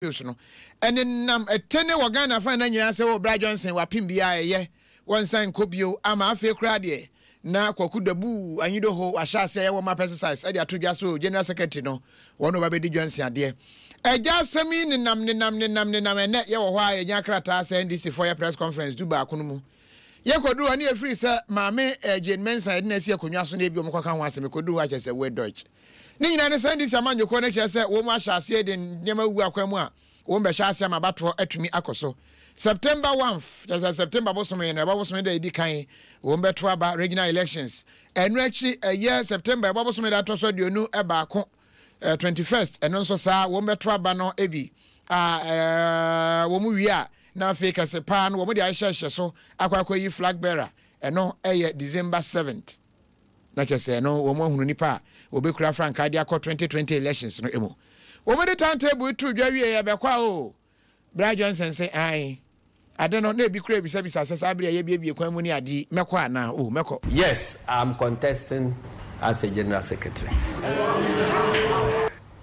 no ene nam etene wo Ghana fa na nyina se wo Bra Johnson wa pimbia ye won san kobio ama afi kra de na kwaku dabu anyido ho ahya se ye wo ma exercise e de atodwa so general secretary no wono ba be di Johnson ade eja sami ni nam ene ye wo ho a ye nya krata se NDC for your press conference du ba kono mu ye kodu ani e free se maame Jane Mensa e na si akonwa so na ebi o mkoka ho asem kodu a chese we Deutsch ni nyina ne sandi samanyo ko na chese wo mu ahya se de nyema wu akwamu a wo be hya se ma bato atumi akoso September 1th just September bosome na bosome da edi kan wo beto aba regional elections enu achi year September bosome da to so de onu e ba ko 21st eno so sa wo beto aba no ebi wo mu wi a na Africa se pan wo mu de ahye so akwakoyi flag bearer eno eye December 7th na chese no wo mu hunu nipa obekura franka dia 2020 elections no emo wo mu de timetable tu dwa wie ye be kwa o Bra Johnson say ai I don't know na bi kura bi sabisa sasabre ye bi kwan mu ni ade meko ana o meko. Yes, I'm contesting as a general secretary.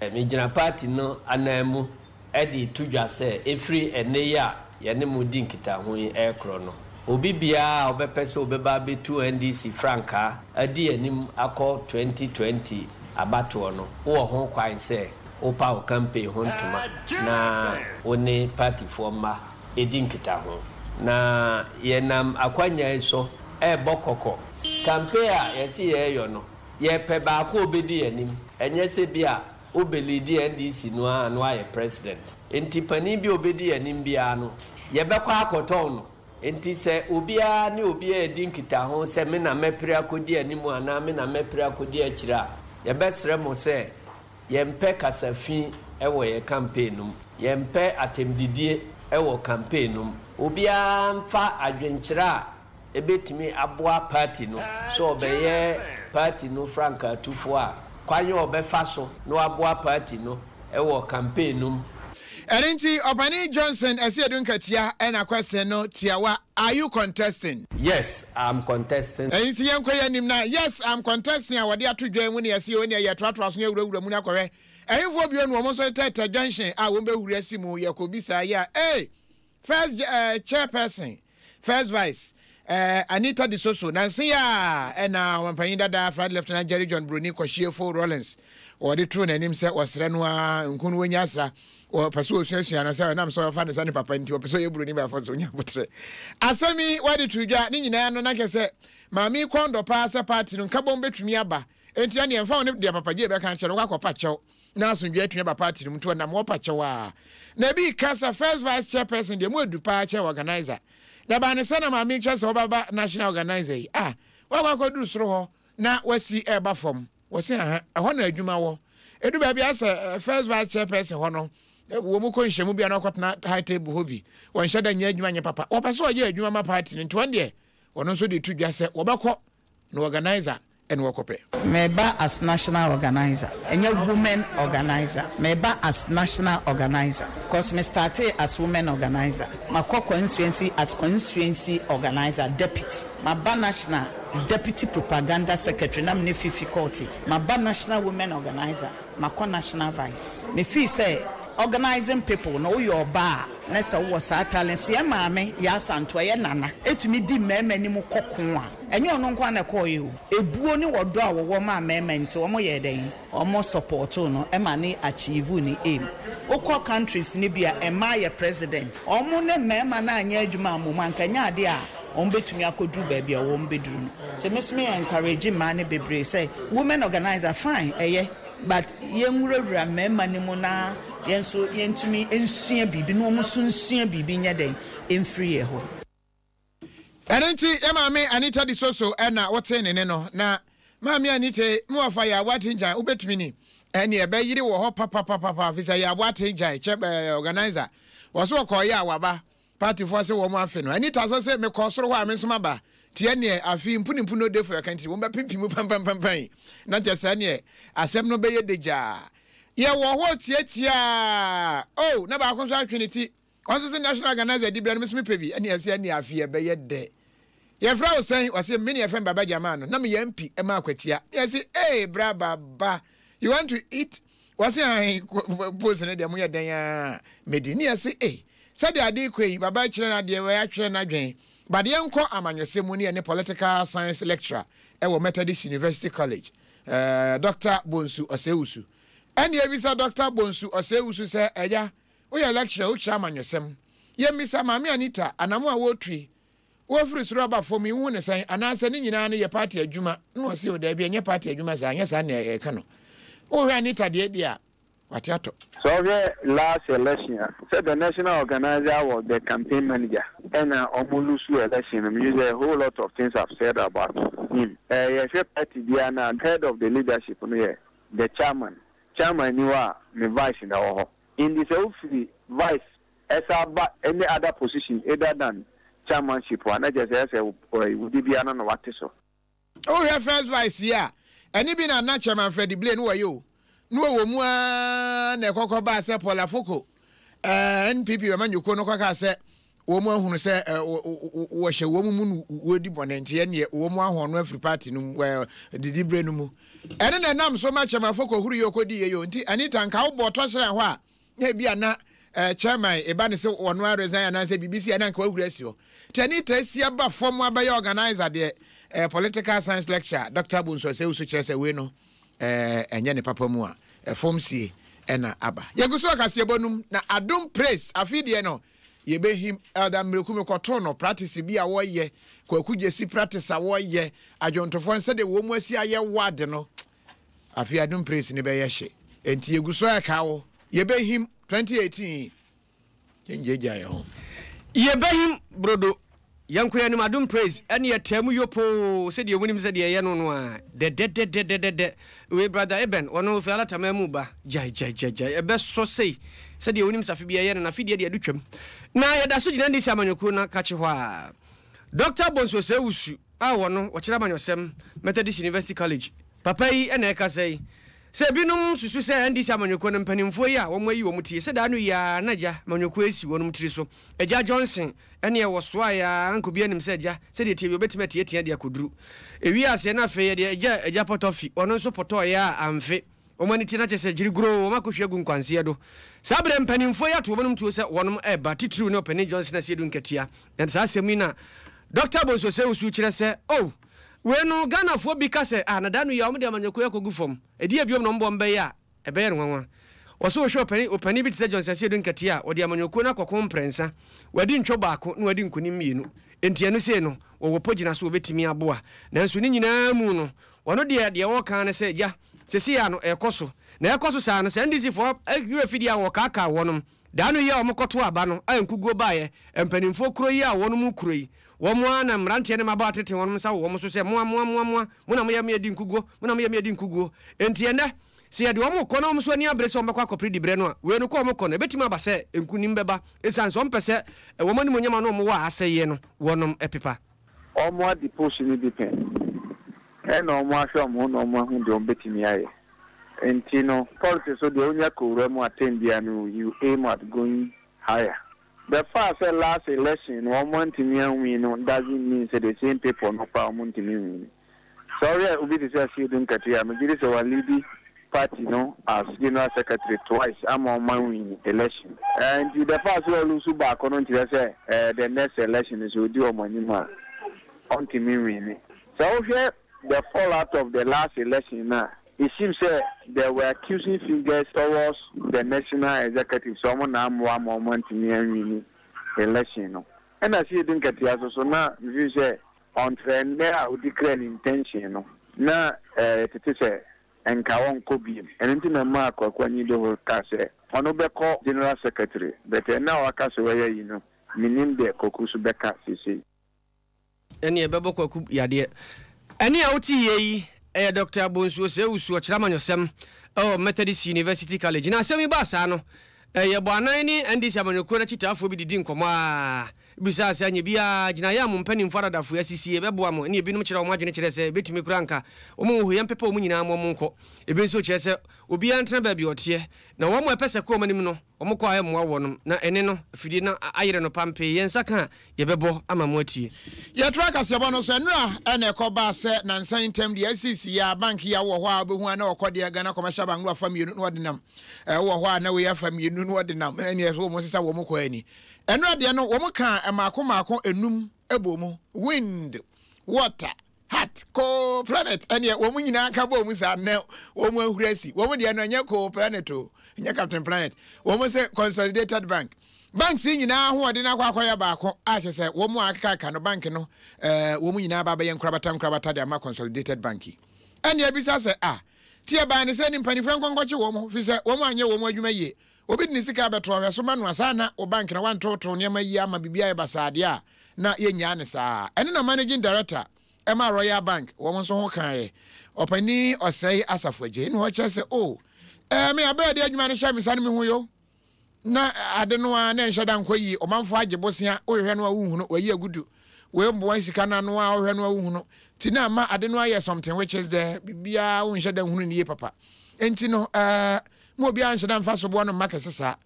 Emigira party no anamu edi tudwa say every eneya ye ne mudi nkita ho e kro no obi bia obepese obeba betu NDC franka adi anim akọ 2020 abato no wo ho kwan say opa o campaign ho ntuma na one party forma edinkita ho na yenam akwanya so bokoko campaign a yesi yeyo no ye pe ba ko obedi anim enye se bia obelidi NDC no anu aye president enti pani bi obedi anim bia no ye bekwa akoton no enti se obia ne obia edinkita ho se me na mepre akodi anim ana me na mepre akodi akira ye besre mo se yempe kasafin ewo ye campaign num yempe atemdidie ewo campaign num obia mfa adwenkyira ebetimi aboa party no so obeye party no franka tufo a kwanye obefa so no aboa party no ewo campaign num Erinti Opani Johnson Esiedun Katia ena question no tiawa are you contesting? Yes, I'm contesting. Erinti yankoye nim na yes I'm contesting awade atodwan mu ne yesi oni ye toatoa so yewurawura mu na kwere ehifo bio no mo so tete junction a wo be wura simu ye kobisa ya first chairperson first vice Anita Disoso nansi ya ena wampanyin dada Fred Lieutenant Jerry John Bruni Kwashiefo Rollins or the true nanim set was renwa nkunu wenyasra o paso osuasu na say na so fa ne sane papa nti o paso ye Bruni ba fo so nya botre asami wadi tudwa ni nyina no na kese mami kondo pa se party no nkabom betumi aba enti ane emfa ne de papa je be kan kye no kwakopa kyew na asundwe atumi ba party no mto na mo pa kyew a na bi kasa first vice chairperson de mo edu pa kye organizer na ba ne sana ma mi chese obaba national organizer wa kwa du soro ho na wasi eba fom wasi ho na adwuma wo edu ba bia se first vice chairperson ho no wo mu ko nhemu bia na kwatna high table hobi won hyeda nya adwuma nya papa wo pese oye adwuma ma party ni to ande wono so de tudwa se wo bako na organizer and wakope meba as national organizer enya women organizer meba as national organizer because me started as women organizer my constituency as constituency organizer deputy my national deputy propaganda secretary na me difficulty my national women organizer my national vice me feel say organizing people no your bar na say wo sa talent se maame ya santo ye nana etumi di mema ni mu kokon a enye ono nkwa na ko ye o ebuo ni wodo a wo ma mema nti wo mo ye den o mo support no e ma ni achieve ni aim okọ countries ni bia e ma ye president o mo ne mema na anya adwuma mo man kanya ade a on betumi akodu ba bia wo mbeduru no te mesme encourage man bebre say women organizer fine eye but yenwurawura mema ni mu na yenso yentumi ensua bibi no mo so nsua bibi nya den emfree ye ho Erinti maami Anita Disoso na wote ne no na maami Anita mu afa ya watinja ubetumi ni ene ebe yiri wo ho papa visa ya watinja che organizer woso ko ya waba party for se wo mo afi no Anita so se me ko soro ho a me nsoma ba tie ne afi mpuni no dey for your country wo be pimpimu pam na je se ne asem no be ye deja ye wo ho tietia na ba ko so atweniti onso se national organizer di bra no me pebi ene ase ne afi e be ye de ye fra o sen o se mini FM baba jama no na me MP e ma kwatia ye say bra baba you want to eat wase ai pose ne de mo ye dan a medini ase said the ade kwei baba kire na de we atwere na dwen bade enko amanyose mu ne political science lecturer wo Methodist University College Dr. Bonsu Osewusu ene ebisa Dr. Bonsu Osewusu se eja wo ye lecturer wo kire amanyosem ye misa mama Anita anamo a wo tui wo firi suro ba fo mi hu ne san anase ne nyina ne ye party adwuma no se o da bia nye party adwuma sa anya sa ne e ka no wo hwe Anita de dia watiato. So last election, said the national organizer was the campaign manager, and Omulusu election. A whole lot of things I've said about him. The head of the leadership, the chairman you are the vice in the in this vice as about any other position other than chairmanship. And I just say, would be an what so. Oh, your first vice, yeah, and even a not chairman Freddie Blaine, who are you? No wo na kokko ba se Paul Afoko NPP we manyu ko no kwaka se wo mu ahunu se wo hye wo mu wodi bonente ne wo mu ahono Afri party no didi bre no mu ene na nam so ma chama Afoko huru yokodi ye yo nti Anita nka wo bo to hye ho a e bia na chairman e ba ne se wono resign na se BBC na nka wo huru asio ti Anita sia ba form abaye organizer de political science lecturer Dr. Bonsu Osewusu kire se we no enye ne papa mu a form sie ena aba yeguso akase bonum na Adom Praise afidie no yebehim elder mreku me kwoto no practice bi a wo ye kwakugye si practice a wo ye adwontofo nse de wo mu asi aye wade no afi Adom Praise ne be ye hye enti yeguso aka wo yebehim 2018 yenjeja ye ho yebehim brodo yankoya ni Adom Praise ene yetemu yopo se de wonim se de ye no no a de we brother Eben ono fe alata mamu ba jai ebe so sei se de wonim safi bia ye na fi de adutwam na yeda so gina ndi si amanyoko na kache ho a Dr. Bonsu Osewusu a wono wo kire amanyosem Methodist University College papa yi ene ka sei se binum susu se ndi si amanyoko no mpanimfo yi a wo mayi wo mutie se da no ya naja amanyoko esi wonum tiri so Eja Johnson ene wo so aya ankobi anim se Eja se de tie bi obetime tie de akoduru ewi ase na fe de Eja potofi ono nso poto ya amfe omani tina chese jirigro o makohwe gu nkwanse do sabre mpanimfo ya to bonum tuo se wonum eba titru ne opani Johnson na siedu nketia en sa asemi na Dr. Bonsu Osewusu kire se we no Ghana fo bi ka se anadanu ya omde amanyoko yakogu fom edi ebiom no mbo mbe ya ebe ye nwanwa oso wo opani bi tse Johnson siedu nketia odi amanyoko na kokko mprensa wadi ntwo baako na wadi nkunim mienu enti anu se no wo pogina so obetimi aboa nanso ni nyina mu no wono de wo kan ne se ja sesi ya no ekoso na ekoso sa no se ndisi fo agure fidi a wo kaka wonom danu ya omokoto aba no ankugo baaye empanimfo kuro yi a wonom kuro yi wo mo ana mrante ne maba tete wonom sa wo mo so se mo na mo ya me di nkugo enti ene se ya de wo mo kono mo so ani abre se wo mekwa kopri di bre no a we no ko mo kono betima aba se enkunim beba esan so mpese wo mani mo nyama no mo wa aseye no wonom epepa o mo di push ni depend no mo ahwe mo no mo hu de o betimi aye enti no politics so de onya ko remo attend dia no you aim at going higher. The first last election, 1 month in doesn't mean say the same people no power month in. Sorry, Ubi to say you don't get here. I'm going to lead party no as general secretary twice. I'm on my win election. And the first one lose back on to say the next election is will do on my on to me winning. So here the fallout of the last election now. It seems they were accusing fingers towards the national executive. Someone now one moment in the election. And I see you didn't get the so now you say on trend there would declare an intention. Now it is a and Kawon Kobi and into the mark of when you do cast Onobeko General Secretary. But now I cast away, you know, meaning the Kokusubeka CC. Any a Baboko Yadia. Any out ye. Dr. Bonsu Osewusu chiramanyosem Methodist University College na semi basa no ye bwana ni ndisi amanyoko na chitafo bi didi nkoma bisa ase anye bia gina ya mu mpani mfara dafu asisi ebeboa mo ne ebinum kira o madwene kire se betimi kura nka o mu hu yempepa o mu nyina mo nko ebi nso kire se obi antena ba bi ote na wo mo epese ko manim no wo mo kwa mo wo no na ene no afidi na ayere no pampe yensa ka ye bebo ama mo atie ye tra kasebo no so enura ene ekoba se na nsan tem de SCC ya bank ya wo ho abehu na okode Ghana commercial bank no afamienu no ordinam wo ho na we afamienu no ordinam ene eso mo sisa wo mo kwa ani enura de no wo mo ka maako enum ebomu wind water hot co planet ene wo mo nyina ka bo mu sa na wo mo ahurasi wo mo de no nya co planet o nya captain planet wo mo se consolidated bank bank si nyina ho ode na akwakoya baako a chese wo mo akaka no bank no wo mo nyina baba ye nkrabata de ama consolidated bank ene ebisa se tie ba ne se ni mpanifo nkonkoche wo mo fi se wo mo anye wo mo adwuma yie obi ni sika beto hwe so ma no asana o bank na wantoto ne ma yi ama bibia ye basade a na ye nya ne saa ene na managing director Emma Royal Bank wo mo so ho kan ye opani osei asafoje ni ho chese me abedi adwuma ne hwa me sane me hu yo na ade no a na nheda nkoyi o manfo agebosia o hwe no a wuhu no wayi agudu we mbo sika na no a o hwe no a wuhu no ti na ma ade no aye something which is there bibia o nheda hunu ne papa enti no mo bia nheda mfa so bo no makesesa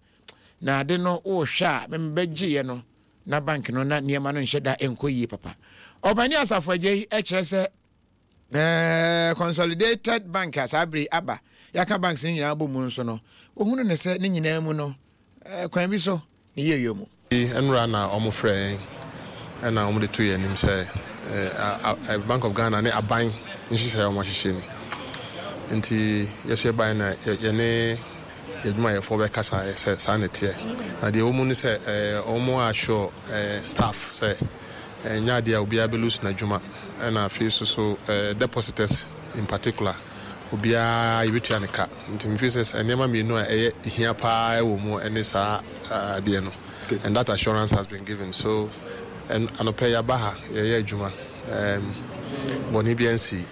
na ade no o hwa me begiye no na bank no na niema no nheda enkoyi papa opani asafoje echese consolidated bank asabri aba yaka banks nyina abomu nso no ohunu ne se ne nyina mu no kwan bi so ne yeyo mu enra na omofre na omde to ye nim se Bank of Ghana ne aban nhihye omahihye ni nti yehwe ban na ye ne yeduma ye fo be kasa se sanete na de omu ni se omo asho staff se nyaade obi abelus na djuma na fi so depositors in particular obia yibetua ne ka ntimfeses enema mienu a eye hia pa ewo mu ene sa de no and that assurance has been given so and anope ya baha ye adwuma boni biansi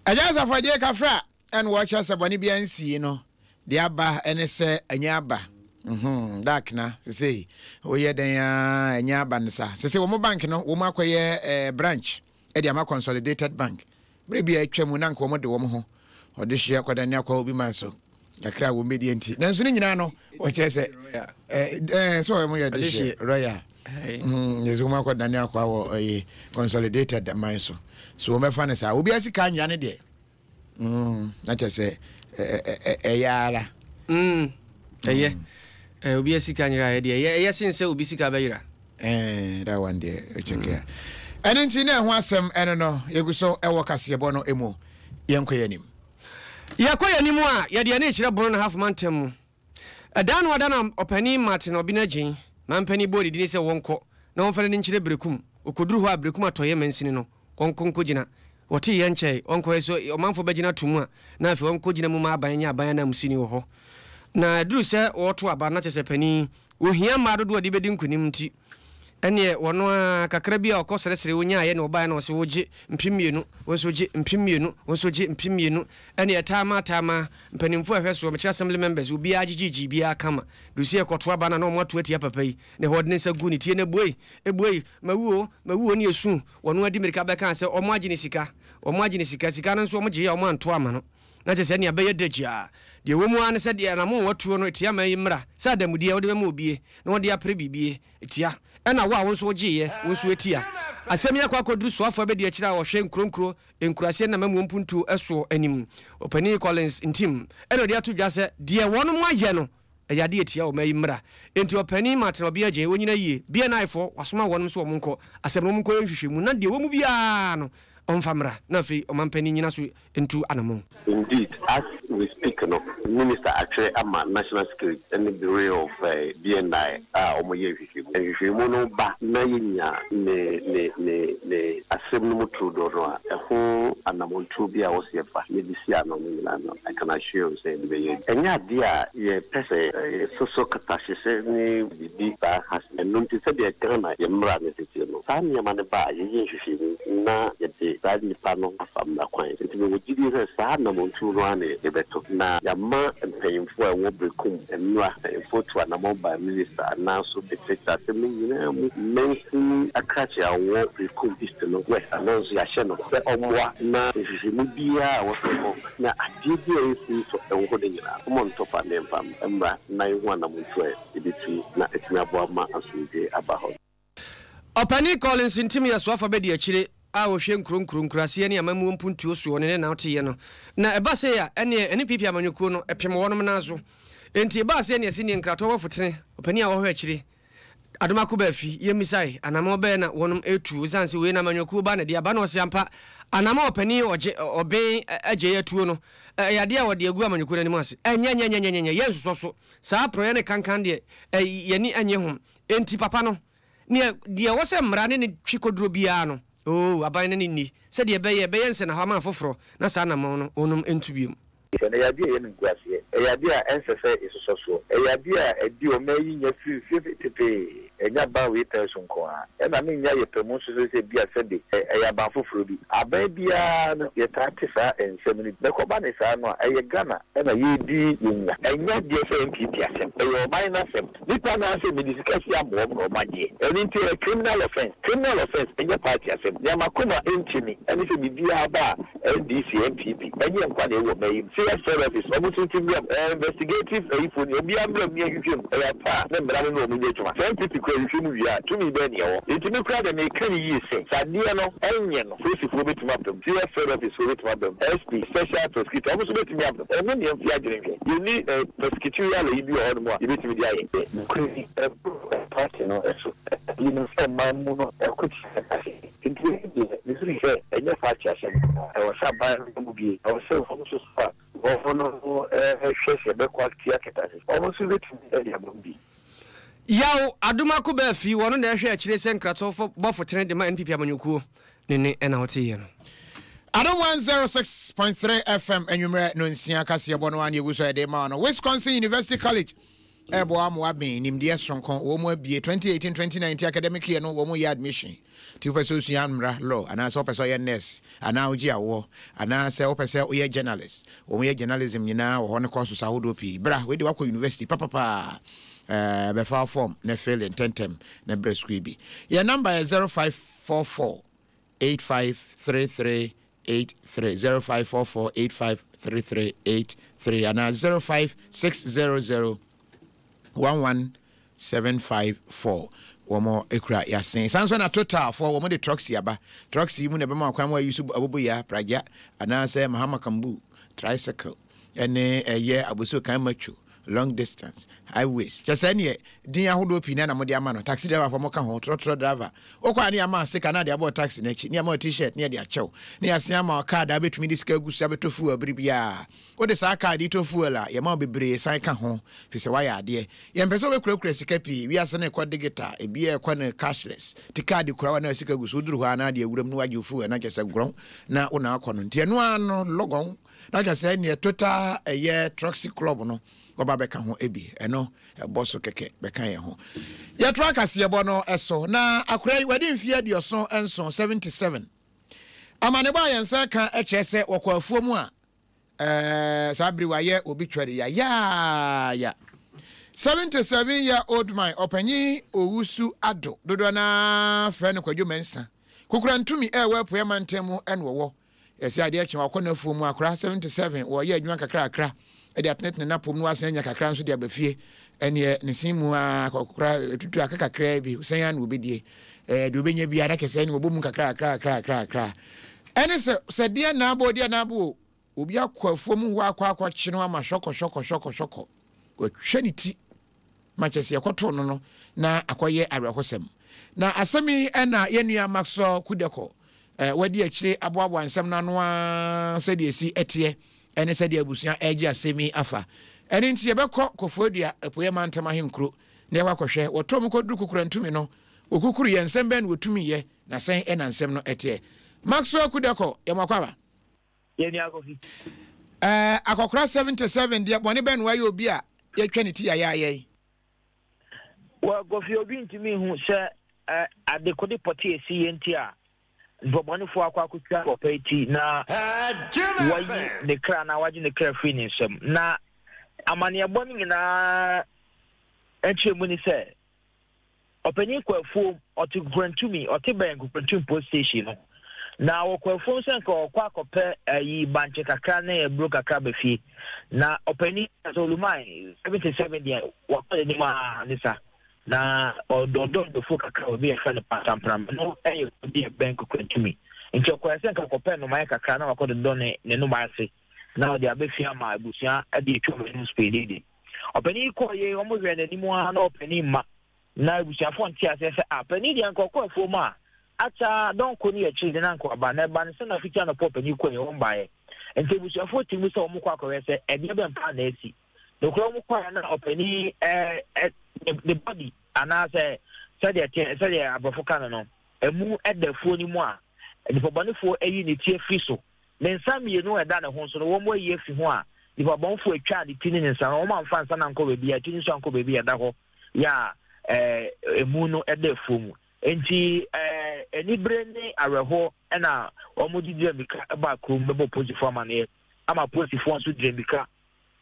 ajaza faje kafra and watch us boni biansi no de aba ene se anya aba dakna say oye den anya aba nsa say wo mo bank no wo mo akoye branch e de ama consolidated bank brebi atwam na nko mo de wo mo ho ode hia kwada ne akwa obi manso akra wo medi enti nanso ni nyina no o kire se so mo ya de hia royal yezu ma kwada ne akwa wo consolidated manso so wo mefa ne sa obi asika anya ne de na kire se yara obi asika anya ya de yesin se obi sika bayira that one there check here and nti na ho asem eno no yeguso ewo kasebo no emu yenkoyanim yakoyanim a yade ya na ekire bono na half mantem mu adanu adana opani Martin Obinagin mampani body dini se wonko na wonfere ni nkire brekum okoduru ho abrekum atoye mansini no konkonko gina wote ye nche onko eso omanfo bagina tumu a na afi onko gina mu ma abanya na musini wo ho na duru se woto aba na chese pani ohia ma dodo de bedi nkunim nti ene wono kakra bia okosresere wonya ye na oba na ose woje mpimienu wosoje mpimienu wosoje mpimienu ene tama mpanimfo ahweso me assembly members obi agigigi bia kama dusie koto aba na no moto atia papai ne hodne sa gu ni tie na ebuei mawuo ni esu wono adi merika beka se omo agine sika na nso omo je ya omo anto ama no na chese ne abaye dagia de wo mu an se de na mo watuo no tia mai mra sa da mudie wo de ma obie na wo de apre bibie tia ena wa wonso giye wonso etia asem ya kwa kodru so afo be de akira wo hwe nkronkro enkurase na mamu mpuntu eso anim opani Collins intim eno de atu dwase de wono mo agye no eyade etia o mai mra enti opani Martin Obinagin wonyina yie bia naifo wasoma wonom so omonko asem no monko hwehwe mu na de wo mu bia no onfamra na fi omampani nyina so entu anamo. Indeed, as we speak, no, Minister actually ama National Security and the Bureau of BNI omoye hwehwe no ba na yenya ne asem no trudo no ho anamontu bia wo sefa ne bisia no nyina no I can assure you say be enya dia ye pese so katashise ni bibi ba has enunti se dia kana ye mra ne tete no sa ne ma ne ba ye hwehwe na yɛde saa nipa no afa mmara kwan nti me wɔgyidi sɛ saa namontu no ane ɛbɛto na yɛma mpanyimfoɔ a ɛwɔ berekum mmra mpanyimfoɔ to anamɔ by minister anaso executive asɛm no nyinaa mu mansin akrakye a wɔwɔ berekum east no west ana nso yɛahyɛ no sɛ ɔmmoa na nhwehwɛmu biara a wɔsɛ hɔ na adeɛ bi a ɛsi so ɛwɔ hɔ no nyinaa ɔmɔ ntɔfa ne mpam mmra na yɛhu anamontu a ɛbɛtumi na ɛtumi aboa ma asomdwe aba hɔ. Opani Collins ntimi ya swafa bedi akyire a ohwe nkronkrase ne amamu mpuntuo so ne na wote ye no na eba se ya ene pipi amanyukuo no epem wonom nazo enti eba se ne sini nkrato wofotene opani a wo hwe akyire adomako ba fi yemisai anamo be na wonom etu sanse we na amanyukuo ba na dia ba na osiampa anamo opani oben agye yatuo no yade a wode agu amanyukuo nanim ase enya yenso so saa proye ne kankan de yeni anye hom enti papa no ne dia wose mmra ne twikodro bia no aban ne ni se de beye nse na ha ma foforo na saa na mo no onum entubiem na ya bia ye nguase ya bia ensese isoso ya bia edi o mayi nya fi tepe enya ba we teso nko a na me nya ye pemu so se bia se de ya ba foforo bi aban bia no ye tate saa ensem ni be ko ba ne saa no ye Ghana na ye di nya enya de se MPP asem ye minor asem nipa na se medication amo no maje eni nti criminal offense enya party asem ya makoma entimi eni se bibia ba NDC MPP enya nkwa na e wo mayi service almost investigative ifoni obi ambra mi ahwehwem ya pa na mbra no omu de tuma MPP kwa ahwehwem wia tumi be ne wo intimi kra da me kan yi se sadie no enye no fosifo betuma abdom service so betuma abdom SP special prosecutor almost betumi abdom eno ne mfi agrenke you need prosecutorial ibi o no a betumi di aye kri party no eso you know some mamu no ekuti intimi this is enye fachi asem e wo saba no bi o se so fa Yaw adomako ba fi wono na ehwe akire se nkrato fo bofotene de ma NPP amanyukuo ne ena hote ye no Adom 106.3 FM enwumere no nsia kase bo no ane eguso ede ma no Wisconsin University College ebo amwa ben nimde sonko wo mu abie 2018-2019 academic year no wo mu ye admission ti person suan mra law ana so person ye nurse ana ogi awo ana se person o journalist wo mu ye journalism nyina wo ne course sa hodo pi bra we de wako university papa be file form na fail in 10 term na bre school bi your number is 0544 8533 0544 8533 and 05600 11754 womo ekura yasen sanso na total for womo de trucks yaba trucks yi mu na be ma kwan wa yusu abobo ya praja ana say mahama kambu tricycle ene eye aboso kan macho long distance highways just any din ahodo pina na mo de ama no taxi driver for mo ka ho trotro driver okwa ne ama sika na de abo taxi na chi ne ama t-shirt ne de achew ne asen ama card abetumi di sika gusu abetofu abribia o de sa card itofu ala ye ma bebre san ka ho fi se wa ya de ye mpese obekura sika pi wi ase na kwa digital e bia e kwa na cashless ti card kura wa na sika gusu duru ho ana de awuram no waje ofu na kese gron na una akono ntie no ano logon na kese ne total eye truxy club no Baba beka ho ebi eno boso keke beka ye ho ye track ase bo no eso na akura wadi mfia di oso enso 77 amane ba ye nsa ka echese wokwafuo mu a sabri wa ye obi twere ya 77 year old man opanyi owusu ado dodo na fe no kwadwo mensa kukura ntumi wepo ye mantemu enwo yesi ade echi wakona fuo mu akura 77 wo ye adwuma kakra ede atnet na pom no asen nya kakra nso de abafie ene ne simu akokura tutu akakra bi sen ya na obedie de obenya bi ara kese ne obom kakra ene se de na abo obi akwafuo mu akwa chino ama shoko ko hwani ti machese yakoto no na akoye awerehosem na asemi ena yenua maxo kudeko wadi akire aboabo ansem na no a se de esi etie ene se de abusuan agi asemi afa ene nti yebekọ Kofodia epoye mantama henkro na yakọhwe wotom koduru kukura ntumi no okukuru yensem ben wotumi ye na sen ena nsem no etie maxo kudeko yemakwa yeni akofi akokura 77 dia bone ben wa ye obi a yetwa ne ti yaye wa gofi obi ntimi hu se adekode poti esi yenti a Bobani for Aquacuta or Petty na why the crown now watching the clear finish na Amania Bonning na Muni said opening phone or to grant to me or to bank post station. Now, phone send or quack or pair a banche cacane a broke a cabefi. Now, opening as all mine 77 years, what anima Nissa. Now, or don't the folk will be a friend of Patam, no, a be a bank to me. In your question, compare no Mike Cana or couldn't donate no mercy. Now, they are before my busia at the 2 million speed. Opening call ye almost anymore, no opening ma. Now, we shall find tears up an Indian cocoa for ma. Acha don't call you a children uncle about never son of each other pop and you call your own by. And so we shall 14 with some Mukwaka and you been panesi. The Chrome opening the body and I say, Sadia Abafocano, a move at the phone more. And for money for a unit here friso. Then some you know a dana home so 1 more year for one. If a bomb for a child, the teen and some woman fans and uncle baby, a teen uncle baby at that hole. Ya a moon at the phone. Enti any brain areho na omodi djemika ba krum bebo posi form ane ama posi form so djemika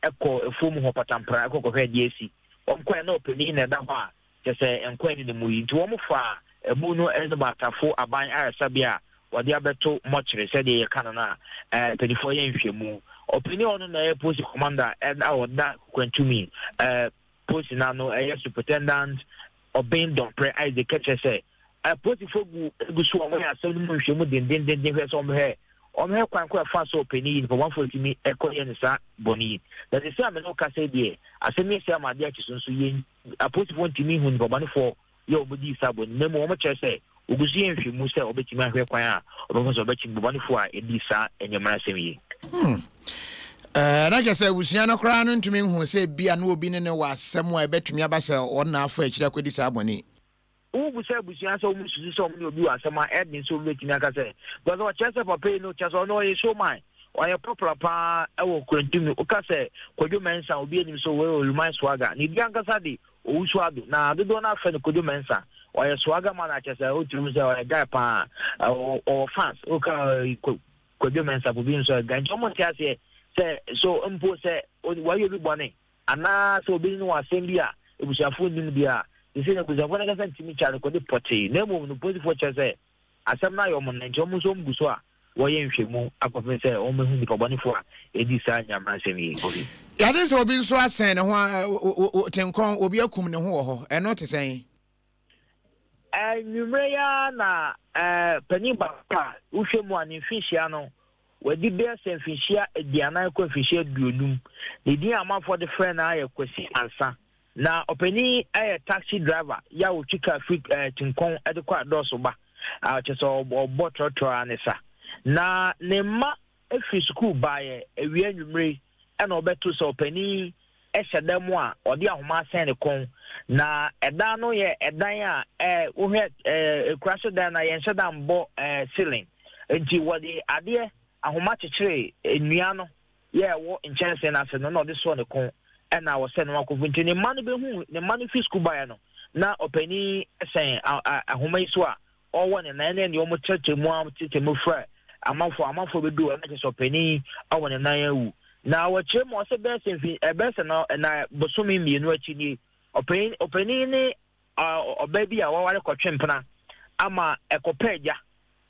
eko efom ho patampra eko ko hwede esi omko na openi na da ba je enkwani ne muyi nti wo fa ebu no ezba tafo aban ayasabia wode abeto mochire se de yeka na 24 yen hwemu openi ono na posi commander and awoda kwantumi posi na no superintendent obeying don't pray I the catcher say a posi fogu gusu o ya so mu hwemu den hwe so mo he o me kwan kwa fa so openi for 140 mi ekoye ne sa boni that is am no ka say die asemi se am ade achiso so yen a posi fo ntimi hu ni bobani for ye obodi sa boni na mo che say ogusu yen hwemu se obetimi ahwe kwan a obefo so obetimi bobani for a edi sa enyamara semi na just say busua no kra no ntumi hu se bia na obi ne ne wasem a ebetumi abasa o na afọ akira kwedi sa aboni busa busua so mu susu so mu obi wasem a edin so betumi aka say because o chese papa no chese no e show man o ye proper e wo kwantumi o ka say kodwo mensa obi enim so we oluman swaga ni dia nkasa de o usu ado na dodo na afa no kodwo mensa o ye swaga man a chese o tumi say o guy pa o fans o ka kodwo mensa bobi nso ganjo mo tiase say so mpo say why you be born ana so be no assembly a ebushafo nim dia you say na kuzafo na kasa ntimi chale ko de pote na mo no podi for say asem na yo mo na njo mo so mguso a wo ye nhwemu akofin say o mehu ni pobani fo a edi sa nyamra semi obi ya de so obi nso asen ne ho tenkon obi akum ne ho ho e no te sen numre ya na pani ba uhwemu ani fishia no wadi bia senfishia ediana ko fishia duonum ne din amafo de friend na ya kwesi ansa na openi taxi driver ya otwika tinkon edekwa adoso ba cheso obo trotro anisa na ne ma efi school ba ye ewie nwumre na obeto so openi ehedam a ode ahoma asen ne kon na edan no ye edan a wo hwe crash dan na ye nhedam bo ceiling enti wode ade ahoma chechire enua no ye wo inchense na se no de so ne kon na wo se no akofunti ne manu be hu ne manu fi school ba ya no na opani sen ahoma iso a owo ne na ne o mo cheche mu am tete mu fra amafo be do na cheche opani owo ne na yawu na wo che mo se be sen fi be se no na bosomi mienu achi ni opani ne obabi a wawale kwatwempena ama ekopeja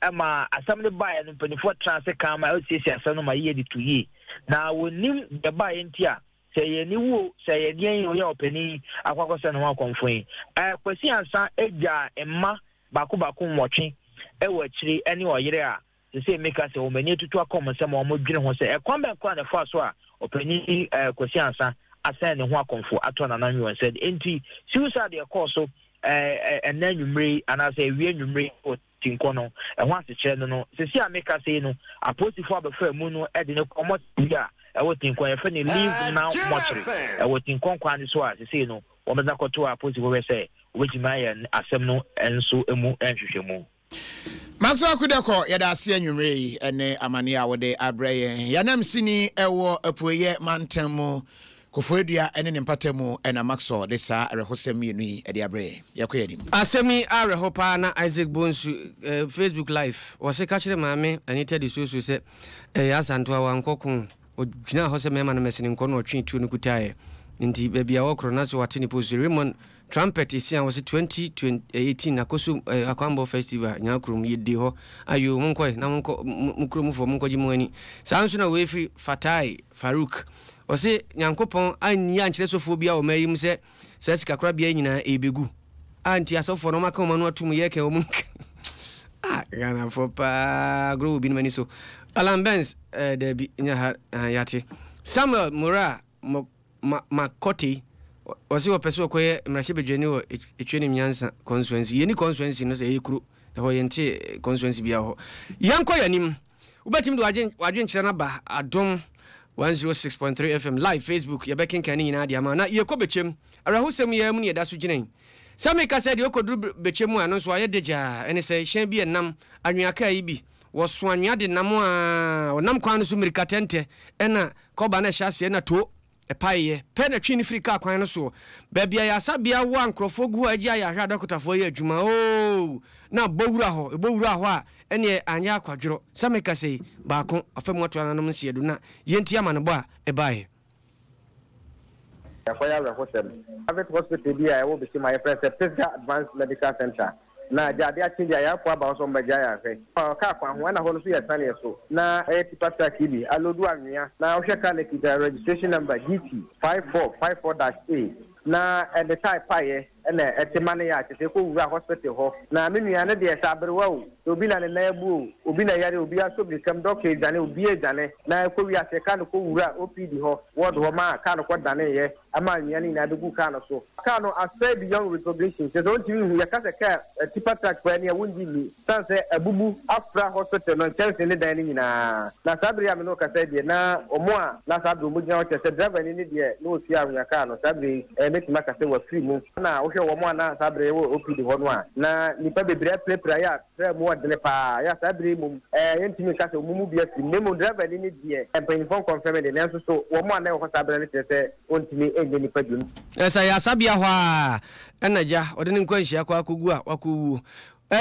ama asamle bae no panifo transe kama osisi asano ma ye ditu yi na wonim de bae ntia seye ni wo seye dien yo opani akwakose no akonfon kwasi ansa eja emma bako nwotwe ewo akiri ene oyire a se meka se o mani tutu akomse ma o modwene ho se ekwambe kwa na fa so a opani kwasi ansa asan ne ho akonfo ato na nanwe said enti suicide de course enanwumre anase wie nwumre tinkono ho asechire no sesi ameka sei no apostifo abefa mu no ede ne komot bia ewo tinkon efa ne leave now mochre ewo tinkon kwa ne so a sesi no wo beza koto apostifo we say obejima ya asem no enso emu enhwehwemu Maxo akudeko yada ase anwumre ene amane a wode abraye yanam sini ewo apoye mantemu Kofoedua ene ne mpatamu ena Maxwell de sa rehosem yenu yi ede abre yakoyedim asemi arehopa na Isaac Bonsu Facebook live wose ka kire maame anita de so se asanto awankokon ogina hose mema na mesini nkono otwe tu no kutaye nti bebia wokro na so watini post Raymond Trumpet isi an was 2018 akosu akwambo festival nyakrum yedi ho ayo monko na monko mukrum fo monko jimwani sanso na wefi Fatai Farouk ose nyankopon anya nkyere sofo bia o mayim se sika kora bia nyina ebegu anti asofo no maka manu atum yeke o monk gana fo pa gro bi mani so Alan Benz de bi nya yate Samuel Mura Makoti wasi wa peso koye mrashe bedwani wo etweni myansa constituency yeni constituency no se yekuru ho yente constituency bia ho yanko yanim ubatim do wajen kyerɛ na ba adom 106.3 FM live Facebook ya bekin kan nyina dia ma na yekɔ bechem arahusem ya mu ne da so gyinen same ka sɛ de okoduru bechem ano so ayɛ deja ene sɛ hyen bi enam anwaka yi bi wɔso anwa de nam a onam kwan so mirikatente ɛna kɔba na hyase na to epaye pena twini frika kwan no so babia ya sabia wa nkrofo gu agya ya hwa dokotafo ya adwuma o na bowura ho a ene anya akwadworo sameka sei baako afamwato ananom siedu na yenti ama no bo a ebaye ya kwaya private hospital dia ya wo bi my friend Pesga Advanced Medical Center na jadi achinja ya kwa ba so mbaja ya fe ka kwa ho na ho no so ya tane so na tipata kibi alodu anwia na ohwe ka le registration number GT 5454-A na the type paye na etimane ya tete ko wura hospital ho na menua ne de sabrewa o obi na ne na ebu obi na yare obi aso bi kam doctor dane obi edane na ko wi ase ka no ko wura OPD ho ward ho ma ka no ko dane ye ama nua ni na dugu ka no so ka no asay beyond recognition se don't you ya ka se ka tipata kwa ne wundi ni sanse abubu afra hospital no chance ne dan ni na sabre ya me no ka say de na omo a na sabre mo gina o che se driver ni de no si awnya ka no sabre metima ka se wa free mu na womo na sabre wo OPD ho no a na nipa bebre prepare ya mo de pa ya sabre mu yentimi ka se mu bia si memo driver ni de empanyfon confirm de na so womo na ho sabre ni se ontimi enje nipa dum esa ya sabia ho a enaja odene nkwanhia kwa akogu a wakowu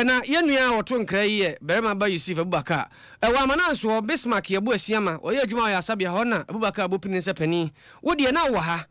na yenua woto nkra yi berema ba Yusuf Abubakar wa amananso Bismarck yebu asiama oye adwuma ya sabia ho na Abubakar abopini sepani wode na wo ha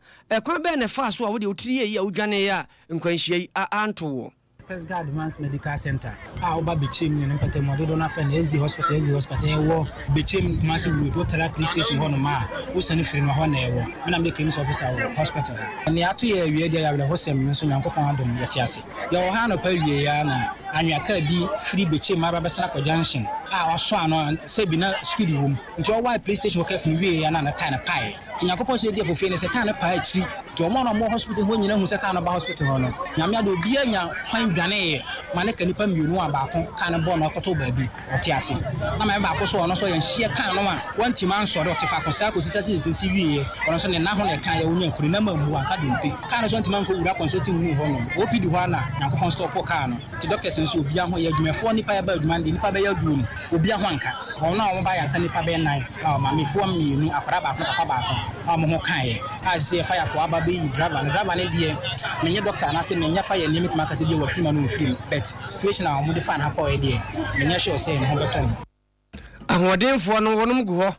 kwan be ne fa so a wode otiri yi a udwane ya nkwanhia yi anto Pesga Advanced Medical Center. Oba Bechem ne mpate mododo na fa na SD hospital wo Bechem massive road wo tara police station ho no ma wo sane firi no ho na ewo na me criminal officer wo hospital ne ato ye wie dia ya wele hosem so nyankopon adom yete ase ya wo ha no pa wie ya na anwaka bi free Bechem aba besana ko junction waso ano se bi na speed home nti o wa police station wo ka firi wie ya na ka na pai ti nyankopon so dia fofie ne se ka na pai chiri to mo no mo hospital ho nyina hu se ka na ba hospital ho no nyame ado bi anya kwan dwane mane ka nipa mienu abaako ka ne bo na okoto baabi ote ase na me baako so ono so ye hie ka no ma wanti man so de fa kosa ko sisi sisi wie ono so ne na ho ne ka ya wonya nkuri na mamu anka dompe ka no so wanti man ko wura consulting mu ho no OPD ho na yankopon stop ka no ti doctors nso obi aho ya adwumefo nipa ya ba adwuma ndi nipa ba ya duo no obi aho anka ono na wo ba ya sa nipa ba nan ma me fo mienu akwara baako papa baako mo ho kan ye se fire for aba be driver ne die menye doctor na se menye fire ni mitima ka se bi wa film no film but situation a mo de fan ha ko e die menye sure say no beton ahodenfo no wonum gu ho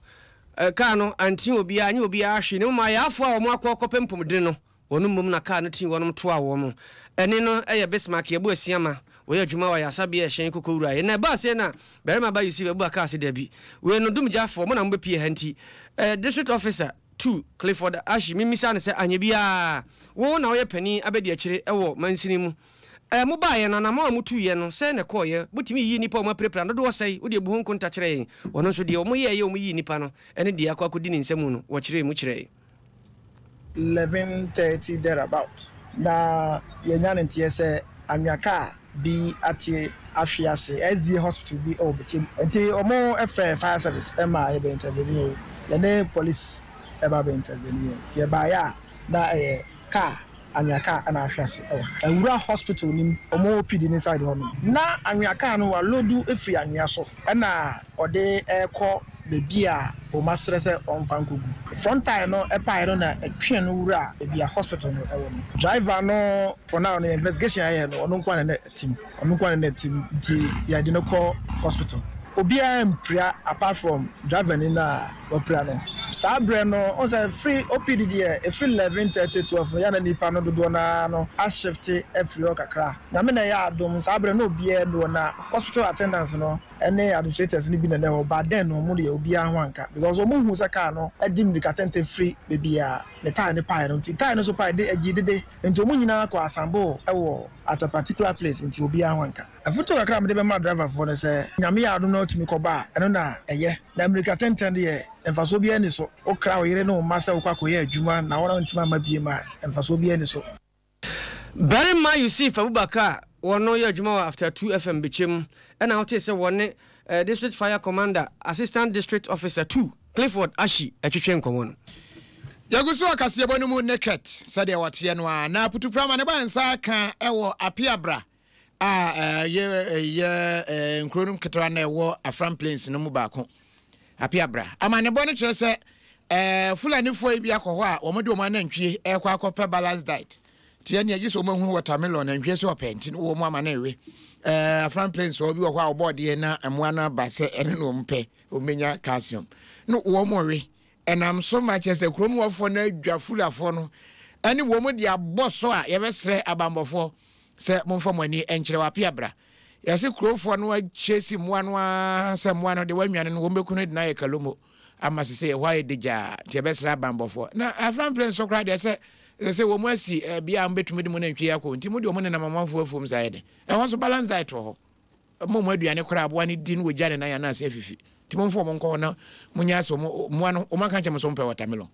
ka no anti obi anya obi ahwe ne ma ya afo a mo akọ pempom de no wonum mum na ka no tin wonum to a wo mo ene no eye Bismarck yebu asiama we adwuma wa yasabe e hyen kokowura ye na ba se na berema ba Yusuf Abubakar se dabi we no dumja fo mo na mo pie hanti district officer 2 Clifford Ashi mimisa ne se anya bia wo na wo pani abedi akire ewo mansini mu mo ba ye na na ma mutu ye no se ne koye butimi yi nipa o ma prepare no do sei wo de buhun kunta kire wono so de o mo ye o mo yi nipa no ene de akwakodi ni nsemu no wo kire mu kire 11:30 thereabout na ye nya ntie se anwaka bi ati afiase SD hospital bi o Bechem nti omo fire service ema ye be intervene ye ne police eba be intervene ye ba ya na ka anwaka ana afiase ewura hospital nim omo OPD inside ho no na anwaka no wa lodu efri anwia so na ode ekọ bebi a o masere se on fankogu front tire no epa no na etwe no wura bebi a hospital no ewo no driver no for now no investigation aye no ono kwa na team di ya di no call hospital obi am pria apart from driver ni na opria no sabre no on say free OPD there e free 11:30 12 ya na nipa no dodo na no a shift every kakra na me na ya adom sabre no obi e no na hospital attendance no ene administrators ni bi na ho ba den no mu de obi ahwanka because o mu hu saka no edim de katente free baby a the time ne pie no time no so pie de agidede ento mu nyina kwa asambo ewo at a particular place nti obi ahwanka afuto kakra me de be ma driver for ne say nyame ya adom na otimi ko ba eno na eye na America tenten de emfaso bi ani so okra o yire no masa okwakoye adwuma na wona ntima ma bie ma emfaso bi ani so very much you see Abubakar wono ye adwuma after 2FM bechem and I say one district fire commander assistant district officer 2 Clifford Ashi etwetwe nkomo no yaguso akase bonu mu naked sade watie no na putuframa ne bansa ka ewo apiabra ye nkronum ketwa na ewo Afran Plains no mu baako apiabra amane bo no kire se fulani foi bi akọ ho a omode o ma na ntwie ekwa akọpe balance diet tie ne agiso mo hu watermelon na ntwie so openti no wo mu ama na ewe Afran Plains obi wo ho a obode na amoa na base ene no mpe omenya calcium no wo mo we enam so much as krom wofo na adwafulafo no ene wo mo dia boso a ye besre abambofo se momfa mani enkyere wa piabra yase krofo no achesi moa no se moa no de wanwane no wo mekunu de na ye kalomo amase se why deja te besre abambofo na Afran Plains so kra de se wo mo asi bia mbetumi de mo na ntwe yakọ nti mo de mo na mamamfo afom saide e ho so balance diet ho mo aduane kra abo ne din wo jane na ya na ase afifi ti mo mfo mo nko na munya so mo ano o maka nche so mpe watermelon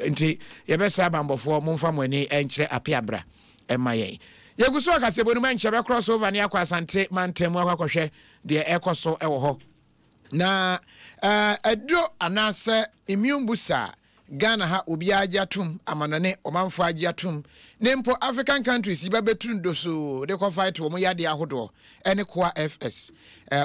nti ye besre abambofo mo mfa mo ani enkyere apiabra emaye yeguso akasebo no manche be crossover ne akwa asante mantemu akwakohwe de ekoso ewo ho na adro anase immune booster Ghana ha obi ajatum amanane omanfo ajatum nempo African countries ibabetun doso de ko fight wo yade ahodo ene kwa FS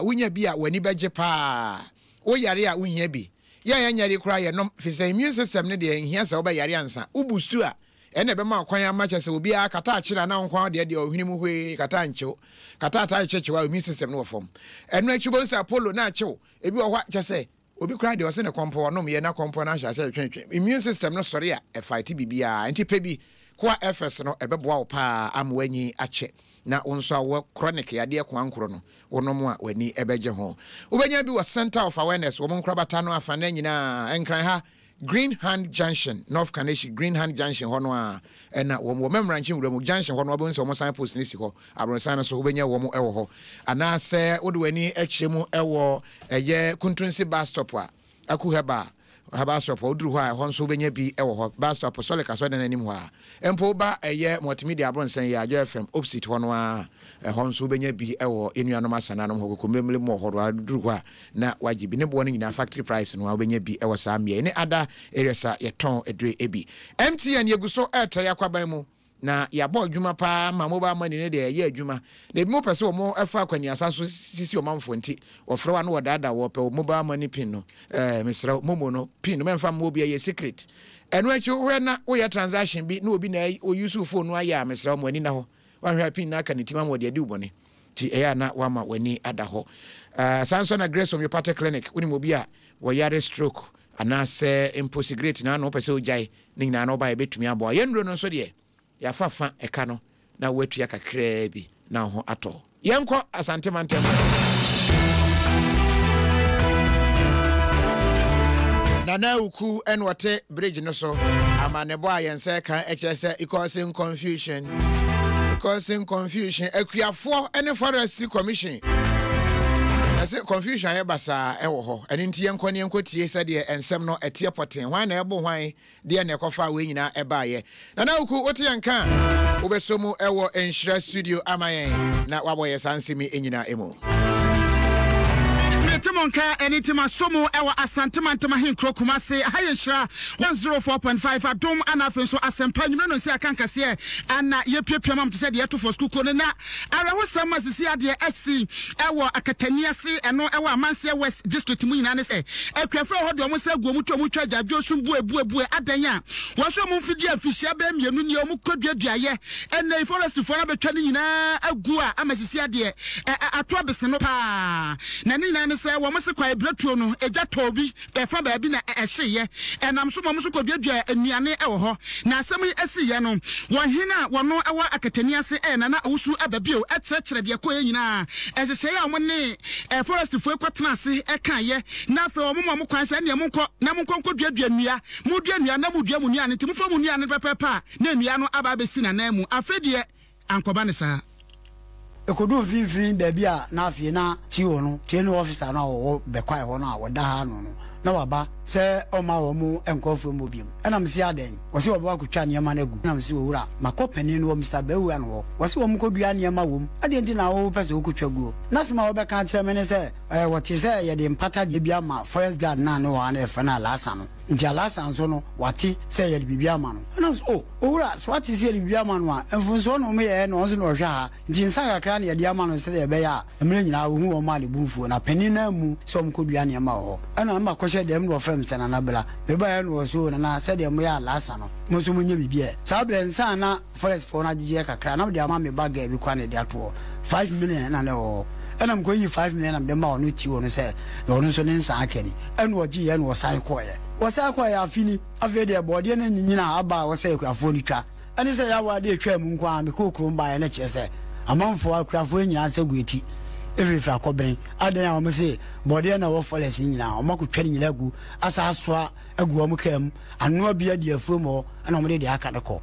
unya bia wani beje pa wo yare a unya bi ya nyare kura ye nom fisa immune system ne de hia sa wo ba yare ansa ubustu a ene be ma kwan amache se obi akata akira na nkwan de ohini mu hwe kata anchew kata ata chechewa immune system no form eno achubo nsa Apollo na achew ebi wo hwa chese obi kra de ose ne kompo no me na kompo na hya se twetwe immune system no sori a e fight bibia enti pebi kwa FS no ebeboa wo pa amwanyi ache na onso awo chronic yade kwankoro no wono mu a wani ebeje ho ubenya bi wa Center of Awareness wo monkrabata no afana nyina enkran ha Green Hand Junction North Kaneshi Green Hand Junction hono a na wo memranchi wuramu junction hono abonso mo sign post ni si ho abronsan so ubenya wo mo ewo ho ana se wode wani akyemu ewo eye kuntunsi bus stop a akuheba haba stop oduru ho a ho nso ubenya bi ewo ho bus stop Apostolic aso de nanim ho a empo ba eye multimedia abronsan ya Ajo FM opposite hono a ho nso ubenya bi ewo enuanom asana no ho kokomlemle mo ho aduru ho a na wajibi ne bo no nyina factory price no ubenya bi ewo sa mie ne ada eresa yeton edre ebi MTN yeguso eta yakwaban mu na yabo adwuma pa ma mobile money ne de ye adwuma na bi mo pese wo mo efa kwani asaso sisi o manfo nti ofre wa no wodada wo pe mobile money pin no misra momo no pin no memfa mo bi ye secret eno achi wo na wo ye transaction bi na obi na o use phone no aya misra mo ani na ho wa hwa pin na kan tima mo de adi ubone ti eya na wa ma wani ada ho Samson na Grace Homeopathic Clinic woni mo bi a wo yare stroke anase impossibility na no pese o jai ni na no ba e betumi abo ye ndro no so de ya fafa eka no na watu ya kakra bi na ho ato yenko asante mantem na uku enwote bridge no so amanebo ayense kan ekyese causing confusion akuafo ene forestry commission ase confusion ye basa ewo ho ene ntie yenkotie sade ensem no etie poten hwan na ebo hwan de na ekofa we nyina eba ye na uku wote yanka obesomu ewo enhira studio amayen na waboye sansimi enyina emu Timonka anytime somo ewa asantemantema hinkro kumase hayeshra 104.5 adom anafin so asempa nyume no se akanka se ana yepiapia mam te se de to for school ko na ara ho sama sisi ade SC ewa akatania se eno ewa amanse West district mu nyina ne se ekwafra ho de omo se aguomu to omu twaja dwosum buebuebue adanya wo so mo mfidi afihia ba mienu ne omu koduaduaye ena forest for na betwa ne nyina agu a amasisi ade ato abese no pa na ne nyina ne se wo mo se kwa ebretuo no eja tobi befa ba bi na ehye enam so mo so koduadua anuane ewo ho na asem asiye no wo hena wo no ewa akatania se na na awusu ababio ekyerkyere de ko nyina ehye ya mo ne forest fo kwatena se ekaye na fe wo mo kwan se ne mo nko na mo nko duadua nua mo duanua na mo dua mo nua ne tim fa mo nua ne pepepa na nua no aba besi na na mu afedie ankoba ne saa ekodu finfin baabi a na afie na tiwo no tienu officer na wo bekwae ho na wo da ha no na waba se oma wo mu enkofo mu biem na msi aden wo se wo ba kutwa niema na gu na msi wo wura makopani no Mr. Bewu an wo wo se wo mu kodua niema wo mu ade ndi na wo pese wo kutwa gu na sema wo beka kire me ne se wo ti se ye de mpata de bia ma forest guard na no wa na efa na lasa no ntia lasa nso no wati se ye de bibia ma no na so wura so wati se ye de bibia ma no a enfunso no me ye no so no hwa ha nti nsa kakra na ye de ama no se ye be ya emre nyina wo hu wo ma le bunfuo na pani na mu so mu kodua niema wo ana ma kwhye dem no frem sana na bla me ba ya no so na se de mo ya lasa no mo so munye bibia sa bla nsa na forest for na gije kakra na de ama me baga bi kwa na de ato 5 million na no ana mko yi 5 million na dem ma ono ti wo no se no so ne nsa akani anu oji ye no sai koye wasa kwa ya afini afede bode na nyinyina aba wasa ekwafo ni twa ani se ya wade etwa mu nkwa me kokoro mba ya na kyese amanfo akwafo nyina se gueti every akobren adan ya mo se bode na wo forest nyina o makotwa nyina gu asa asoa agu o mkam anu abia de afuo mo ana mo de aka de ko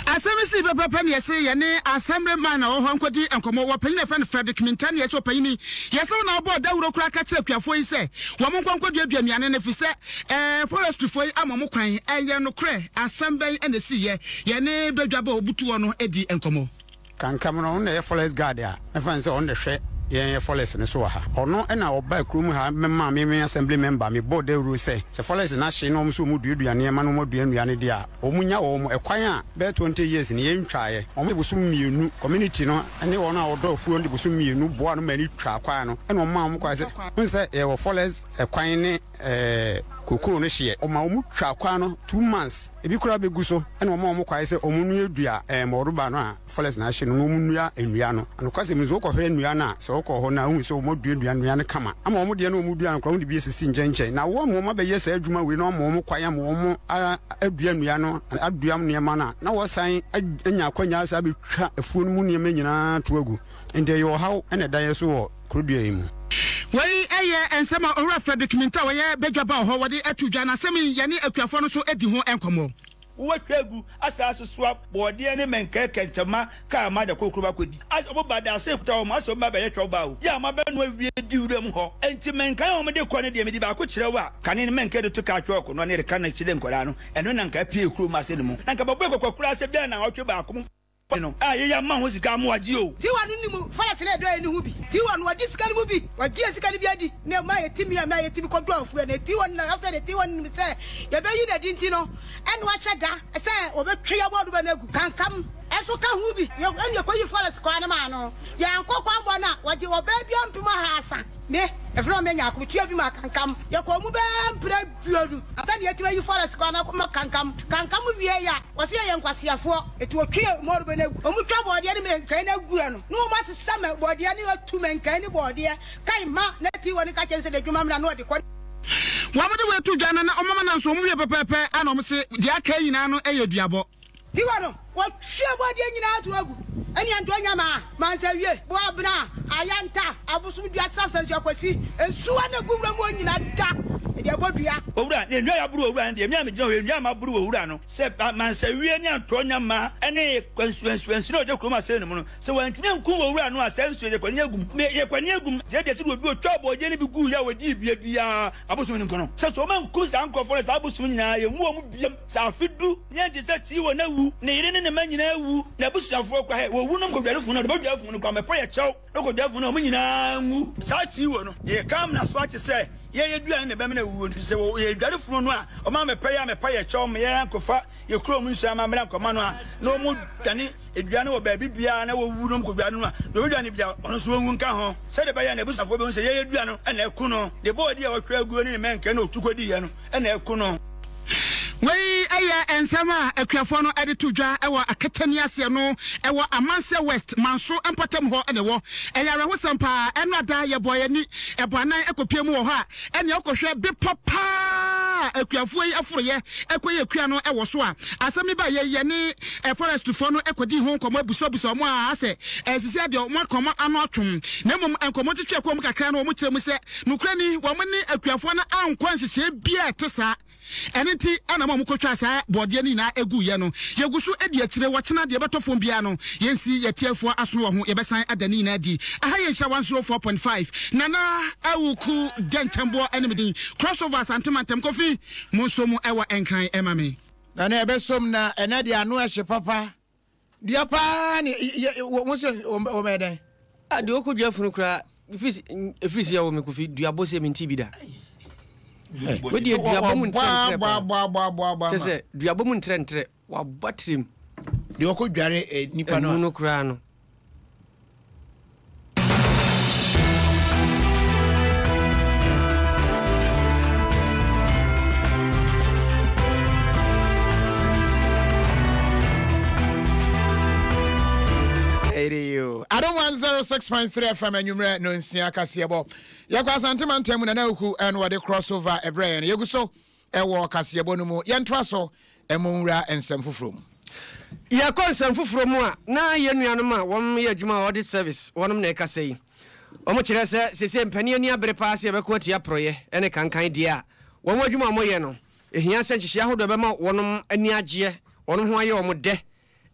asemisi papa ne yese ye ne assembly man na wo hankodi enkomo wo panyin fa ne Frederick Mintani yese opanyini yese na obo dawuro kura ka kire kwafo yi se wo mo nkonkodi aduanuane ne fi se forestry foi amamo kwan eye no kre assembly ene si ye ne badwaba obutu wo no edi enkomo kankam no na ye forest guard a efa nse on de hwe ye forest ne so ha ono na oba krum ha mema me assembly member me board rule say se forest na hye no so mu duaduane ma no mo duanuane dia omunya wo mo ekwan a be 20 years ne ye ntwaye omo busum mienu community no ene wo na odo fuo ndi busum mienu boa no mani twa kwan no ene omma mo kwa se nse ye wo forest ekwan ne kokoro no hye oma omu twa kwan no 2 months ebi kura be guso ene omma mo kwa se omunu edua moruba no a forest na hye no omunua enua no anokwase mzo ko hwe enua na se okọ ho na hu se omo duanuane kama ama omo de na omu dua nkwa hu de bi esisi njenchen na wo mo ma be yesa adwuma we na omo kwaya mo omo aduanua no aduam niema na wo san anya kwanya asa be twa afuo no mu niema nyina to agu ende yo haw ene dan yeso wo krodua yimu wei eye ensema owura Frederick Mintani ye bedwaba ho wode atudwa na semi ye ne akuafo no so edi ho enkomo wetwagu asase swap bode ne menka kentema ka ma da kokuru bakodi as obobada ase kuta o ma so mba be yetwa ba o ya ma be no awie di wuram ho enti menka o me de kɔ ne de me di ba ko kire wa kane ne menka de to ka atwa ko no ne ka na kire nkora no eno na nka pie kuru ma se ne mu na nka babo kokokura ase bia na otwe ba ko no ya ma ho sika mo agi o ti wanu ni mu fala sele do eni hu bi ti wanu wadi sika ni mu bi wadi sika ni bi adi ne ma ye timi ya ma ye timi ko do afu na ti wanu na afere ti wanu ni se ye be yi na di nti no enu a cheda se obetwe ya bodu ba na gu kankam eso ka hu bi ye enu ko yi fala sika na ma no ya nkokwa agbo na wadi oba bi ampima ha asa ne efro me nya ko tua bi ma kankam ye ko mu be mpra duodu asa ne yetima yi fala sika na ko ma kankam wie ya wose ye nkwasiafo eti otwe mo ru na gu omu twa bode ne me kan na gu no no ma sesa me bode ne otu me kan ne bode kai ma na ti woni ka kyense de dwuma mra no de ko wamode we tu dwana na omama na so mu ye pepepe ana om se de aka nyina no eye duabo ti wano wo hwe bode nyina atu agu ani anto anya ma mansa wie bo abna ayanta abusum dua safa nso akwasi ensuwa na gumra mo nyina da de bodua owura ne nwa ya buru owura ne me gina we nwa ma buru owura no se man se wie ne antonya ma ene kwansuansu no je kroma se ne mu no se wantimi nku owura no asensu je kwani agum me ye kwani agum je de se do bi otwa bo je ne bi gu ya wadi bia abosom ne nkono se so man ku sa anko for sa abosom nyina ye mu biam sa afidu ne de se ti wo na wu ne yire ne ma nyina wu na busuafo kwa he wo wu no kodware fu no de bodware fu no kwa me pa chew no kodware fu no mo nyina wu sa ti wo no ye kam na so ache se ye duan ne be me na wu nti se wo ye dware fu no a o ma me pa ye chew me ye ankofa ye kro mu nsu ama me nkoma no a no mu dane eduane wo ba bibia na wo wu no kodware no a no duane bia ono so wu nka ho se de ba ye na busuafo be se ye duan no na eku no de bodi e wo twa aguo ne menke na otukodi ye no na eku no Wey aya ensama akuafo no ede to dwa ewo akatani ase no ewo Amanse West manso empatam ho ene wo eyare ho sampa enada ye boyani eboanan ekopiemu wo ho a ene okohwe bipopa akuafo yi aforoye ekoye akua no ewo so a asemi ba ye ne forest fo no ekodi ho nkomo abuso mo a ase sisi de mo koma ano atwom na mom enkomo twetwe akom kakra no mo tiremu se nukrani wo mo ne akuafo na ankwa nhyehyɛ bia tesa Eniti anama mukotwa sa bode ni na egu ye no yegusu edi akire wochena de betofo bia no yensi yetiefo aso wo ho yebesan adani na di aha ye hya 104.5 nana awuku dentembo enemedin crossover santimantem kofi monsomu ewa enkan emame nana ebesom na enade anu ehye papa dia pa ni wonso o meden ade okudwa funu kra efisi ya wo mekofi dua bose minti bida we di duabomu ntre sese duabomu ntre wa batrim de okodware nipa no no kura no I don't want 06.3 FM anumre no nsia kasebo. Yakwa santimantem na nauku en wode crossover ebre no yeguso ewo kasebo no mu yentra so emonwura ensem fofrom. Yakwa ensem fofrom a na yenuanom a wom ye adwuma audit service wonom na ekasei. Omo kire se sese mpani ani abere paase ebeko atia proye ene kankan dia. Wom adwuma mo ye no ehia se nhihye ahodo be ma wonom ani agye wonom ho aye omode.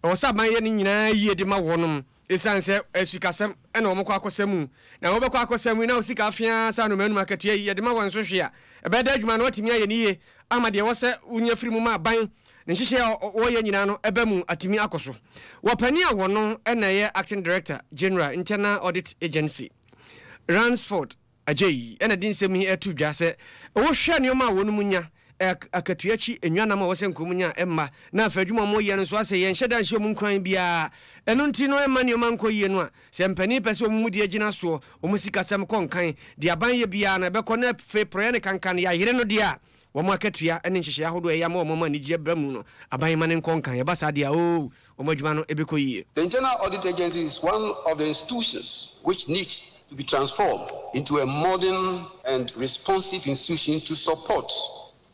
O sa ban ye ni nyina yie de ma wonom. Esanse esikasem ena omukwa akosemu na obekwa akosemu na osika afia sa no manu akatua yi de ma wanso hwe a ebeda adwuma na otimi aye niye amade wose unya firi mu ma ban ne hihye woye nyina no ebemu atimi akoso wopani a wono ena ye acting director general internal audit agency Ransford Ajay ena dinsem hi etudwa se wo hwe ne ma wonu munya akatuachi enwana ma wose nkomunya emma na afadwuma mo ye no so ase ye nheda nhye mu nkran bia eno nti no emma ne omanko ye no a se mpani pese omumudi agina so omusika sem konkan de aban ye bia na beko na fe proye ne kankan ya yire no dia wo mo akatua ene nhyehyɛ ahodo e ya ma omo ma ni gye bramu no aban ma ne konkan ye basa dia o omadwuma no ebeko yie. The Internal Audit Agency is one of the institutions which need to be transformed into a modern and responsive institution to support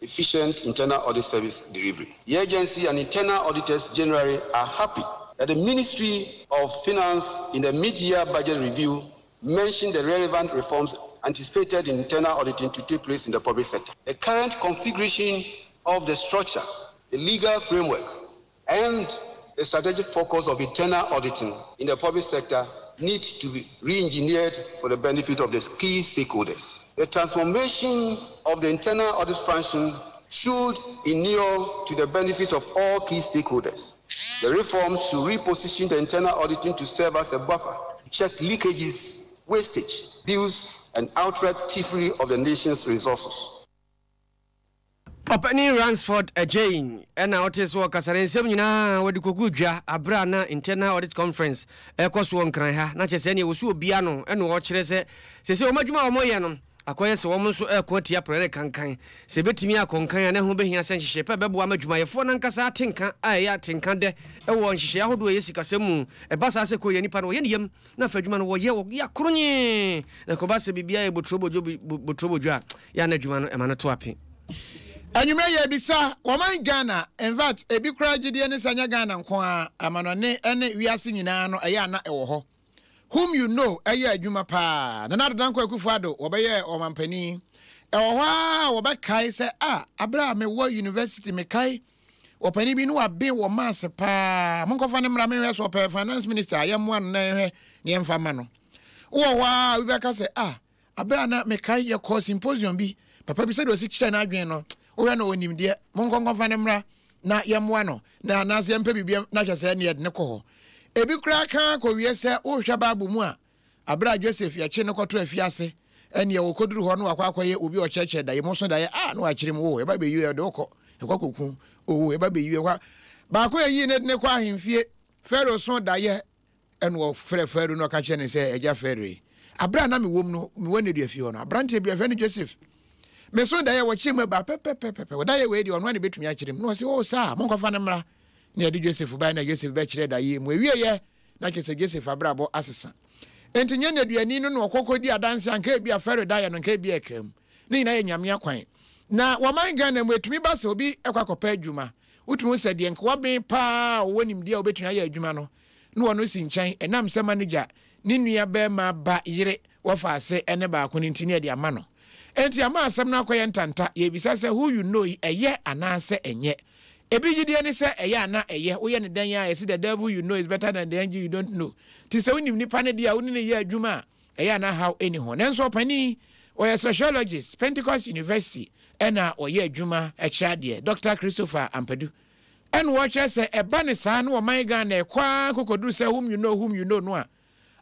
efficient internal audit service delivery. The agency and internal auditors generally are happy that the Ministry of Finance in the mid-year budget review mentioned the relevant reforms anticipated in internal auditing to take place in the public sector. The current configuration of the structure, the legal framework, and the strategic focus of internal auditing in the public sector need to be re-engineered for the benefit of the key stakeholders. The transformation of the internal audit function should inure to the benefit of all key stakeholders. The reforms should reposition the internal auditing to serve as a buffer, check leakages, wastage, abuse, and outright thievery of the nation's resources. Openi Ransford Ajay ena otis wo kasare nsem nyina wodi kokudwa abra na internal audit conference ekoso nkran ha na chese ne wosu obia no ena wo kire se sese omadwuma wo moye no akoye se wo nso ekotia prere kankan se betimi akonkan na ho behia se nhyehyɛ pe bebo amadwuma yefo na nkasa atenka aya atenka de ewo nhyehyɛ ahodo ye sikasemu ebasa se ko ye nipa no ye niyam na fadwuma no wo ye wo ya kronye na ko ba se bibia e botrobodwa ya na adwuma no ema no to ape. Anyume ye bisa woman Ghana in fact ebi kura gide ne sanya Ghana nko a amanone ene wiase nyina no eya na ewo ho whom you know eya adwuma pa na nadodan kwa Akufo-Addo obeye omampani Ewa wɔbɛkae sɛ abra me wo university me kai opani bi no abe wo mass pa monkofa ne mra me hwe so pe finance minister ayemwa no na hwe ne emfa ma no wo wa bi bɛka sɛ abra na me kai ye course symposium bi papa bi sɛ do si kyɛ na adwen no wo hwe no onim de monkofa ne mra na yemwa no na anase empa bibia na kyɛ sɛ ne yɛ ne kɔ ebi kura kan ko wie sɛ wo hwa babu mu abra Joseph ya kye ne kɔto afiase ene ye wokoduru ho no akwakoye obi o cheche da ye mo so da ye no akire mo wo e ba be yu e de okọ e kwakoku o e ba be yu e kwa ba ko yi ne kwa ahemfie Pharaoh so da ye ene wo frɛ no ka kye ne sɛ eja Pharaoh abra na me wom no me wone de afie ho no abrante bia fɛ ne Joseph me so da ye wo kye me ba pepepepe wo da ye we di ono ne betumi akire no se o sa mo nkɔfa ne mra ne de Joseph ba na Joseph be kire da ye mo ewie ye na kye sɛ Joseph abra bo asesa entinya na aduani no no kokodi adanse anka bia Pharaoh da ye no nka bia ekam ni na ye nyame akwan na waman Ghana mu etumi ba se obi ekwakopa adwuma utumi sɛ de nka waben pa wonim de obetumi aye adwuma no no wono si nkyɛn enam sɛ manager ni nua be ma ba yire wofa ase ene ba ko ntini e de ama no enti ama asɛm na akoye ntanta ye bisa sɛ who you know eye anase enye ebi gidie ne sɛ eye ana eye wo ye ne dan ya yesi the devil you know is better than the angel you don't know ti sɛ wonim nipa ne dia woni ne ye adwuma eye ana how anyhow nenso pani or a sociologist Pentecost University ena oye adwuma ekyade Dr. Christopher Ampadu en watch say eba ne saa no man Ghana kwa kokoduru say whom you know no a